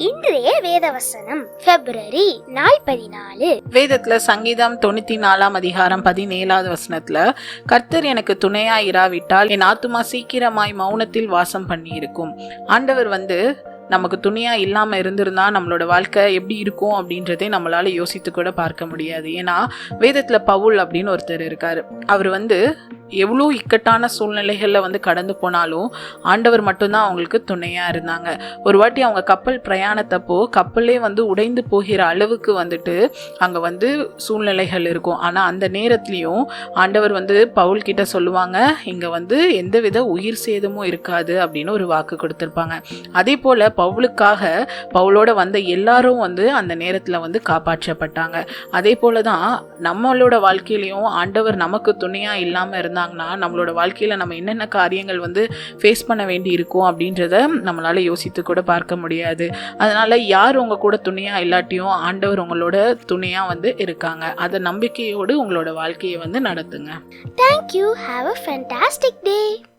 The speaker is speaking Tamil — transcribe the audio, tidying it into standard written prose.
இன்றைய வேதவசனம் பிப்ரவரி நாள் 14. வேதத்துல சங்கீதம் 94 அதிகாரம் 17 வசனத்துல, கர்த்தர் எனக்கு துணையா இராவிட்டால் என் ஆத்துமா சீக்கிரமாய் மௌனத்தில் வாசம் பண்ணி இருக்கும். ஆண்டவர் நமக்கு துணையா இல்லாம இருந்திருந்தா நம்மளோட வாழ்க்கை எப்படி இருக்கும் அப்படின்றதே நம்மளால யோசித்து கூட பார்க்க முடியாது. ஏன்னா வேதத்துல பவுல் அப்படின்னு ஒருத்தர் இருக்காரு. அவர் எவ்வளோ இக்கட்டான சூழ்நிலைகளில் கடந்து போனாலும் ஆண்டவர் மட்டும்தான் அவங்களுக்கு துணையாக இருந்தாங்க. ஒரு வாட்டி அவங்க கப்பல் பிரயாணத்தப்போ கப்பலே உடைந்து போகிற அளவுக்கு அங்கே சூழ்நிலைகள் இருக்கும். ஆனால் அந்த நேரத்துலையும் ஆண்டவர் பவுல் கிட்ட சொல்லுவாங்க, இங்கே எந்தவித உயிர் சேதமும் இருக்காது அப்படின்னு ஒரு வாக்கு கொடுத்துருப்பாங்க. அதே போல் பவுலோட எல்லாரும் அந்த நேரத்தில் காப்பாற்றப்பட்டாங்க. அதே போல தான் நம்மளோட வாழ்க்கையிலையும் ஆண்டவர் நமக்கு துணையாக இல்லாமல் இருந்தாங்க. நம்மளோட வாழ்க்கையில நம்ம என்னென்ன காரியங்கள் ஃபேஸ் பண்ண வேண்டி இருக்கும் அப்படின்றத நம்மளால யோசித்து கூட பார்க்க முடியாது. அதனால யார் உங்க கூட துணையா இல்லாட்டியும் ஆண்டவர் உங்களோட துணையா இருக்காங்க. அத நம்பிக்கையோடு உங்களோட வாழ்க்கையை நடத்துங்க. Thank you. Have a fantastic day.